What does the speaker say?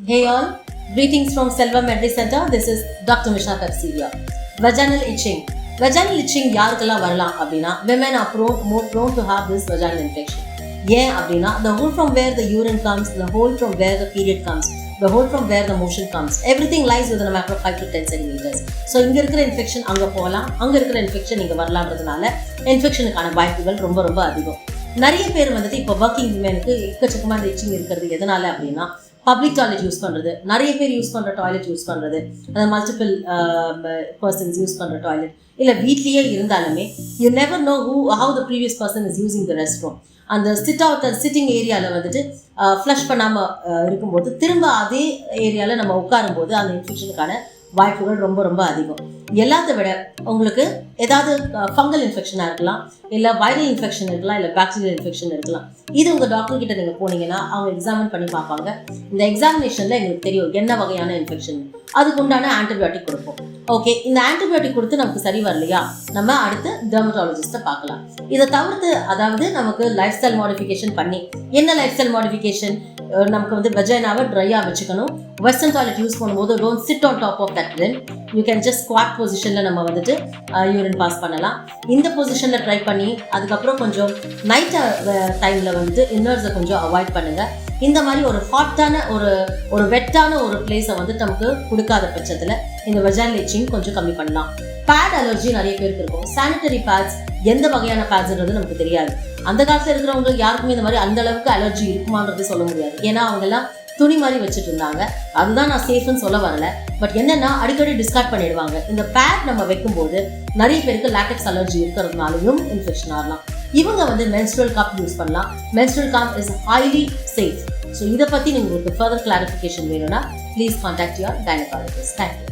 Hey all, greetings from Selvam Medicine Center. This is Dr. Misha Kapsilia. Vaginal itching. Vaginal itching யாருக்கெல்லாம் வரலாம் அப்படின்னா women are more prone to have this vaginal infection. ஏன் அப்படின்னா the hole from where the urine comes, the hole from where the period comes, the hole from where the motion comes, everything lies within a matter of 5 to 10 centimeters. So இங்க இருக்கிற infection அங்க போகலாம், அங்க இருக்கிற infection இங்க வரலாம்ன்றதுனால இன்ஃபெக்ஷனுக்கான வாய்ப்புகள் ரொம்ப ரொம்ப அதிகம். நிறைய பேர் வந்துட்டு இப்போ ஒர்க்கிங் விமனுக்கு எக்கச்சக்கமான இச்சிங் இருக்கிறது எதனால அப்படின்னா பப்ளிக் டாய்லெட் யூஸ் பண்ணுறது, நிறைய பேர் யூஸ் பண்ணுற டாய்லெட் யூஸ் பண்ணுறது, அந்த மல்டிபிள் பர்சன்ஸ் யூஸ் பண்ணுற டாய்லெட், இல்லை வீட்லேயே இருந்தாலுமே you never know how the previous person is using the rest room. அந்த சிட்டிங் ஏரியாவில் வந்துட்டு ஃப்ளஷ் பண்ணாமல் இருக்கும்போது திரும்ப அதே ஏரியாவில் நம்ம உட்காரும்போது அந்த இன்ஃபெக்ஷனுக்கான வாய்ப்புகள் ரொம்ப ரொம்ப அதிகம். எல்லாத்த விட உங்களுக்கு ஏதாவது ஃபங்கல் இன்ஃபெக்ஷனாக இருக்கலாம், இல்லை வைரல் இன்ஃபெக்ஷன் இருக்கலாம், இல்லை பாக்டீரியல் இன்ஃபெக்ஷன் இருக்கலாம். இது உங்கள் டாக்டர் கிட்ட நீங்கள் போனீங்கன்னா அவங்க எக்ஸாமின் பண்ணி பார்ப்பாங்க. இந்த எக்ஸாமினேஷனில் எங்களுக்கு தெரியும் என்ன வகையான இன்ஃபெக்ஷன், அதுக்கு உண்டான ஆன்டிபயோட்டிக் கொடுப்போம். ஓகே, இந்த ஆன்டிபயோட்டிக் கொடுத்து நமக்கு சரி வரலையா, நம்ம அடுத்து டெர்மட்டாலஜிஸ்ட்டை பார்க்கலாம். இதை தவிர்த்து அதாவது நமக்கு லைஃப் ஸ்டைல் மாடிஃபிகேஷன் பண்ணி, என்ன லைஃப் ஸ்டைல் மாடிஃபிகேஷன், நமக்கு வந்து வெஜைனாவை ட்ரையாக வச்சுக்கணும். வெஸ்டர்ன் டாய்லெட் யூஸ் பண்ணும்போது don't sit on top of that rim. You can just squat பொசிஷனில் நம்ம வந்துட்டு யூரின் பாஸ் பண்ணலாம். இந்த பொசிஷனில் ட்ரை பண்ணி அதுக்கப்புறம் கொஞ்சம் நைட் டைமில் வந்துட்டு இன்னர்ஸை கொஞ்சம் அவாய்ட் பண்ணுங்கள். இந்த மாதிரி ஒரு ஹாட்டான ஒரு வெட்டான ஒரு பிளேஸை வந்து நமக்கு கொடுக்காத பட்சத்தில் இந்த வெஜைனல் இச்சிங் கொஞ்சம் கம்மி பண்ணலாம். பேட் அலர்ஜி நிறைய பேருக்கு இருக்கும். சானிட்டரி பேட்ஸ் எந்த வகையான பேட்ஸ்ன்றது நமக்கு தெரியாது. அந்த காலத்தில் இருக்கிறவங்க யாருக்குமே இந்த மாதிரி அந்த அளவுக்கு அலர்ஜி இருக்குமான்றது சொல்ல முடியாது. ஏன்னா அவங்கெல்லாம் துணி மாதிரி வச்சுட்டு இருந்தாங்க. அதுதான் நான் சேஃப்னு சொல்ல வரல. பட் என்னன்னா அடிக்கடி டிஸ்கார்ட் பண்ணிடுவாங்க. இந்த பேட் நம்ம வைக்கும்போது நிறைய பேருக்கு லாட்டெக்ஸ் அலர்ஜி இருக்கிறதுனாலையும் இன்ஃபெக்ஷன் ஆகலாம். இவங்க வந்து மென்ஸ்ட்ரல் கப் யூஸ் பண்ணலாம். Menstrual cup is highly safe. So இதை பற்றி உங்களுக்கு ஃபர்தர் கிளாரிஃபிகேஷன் வேணும்னா please contact your gynaecologist. Thank you.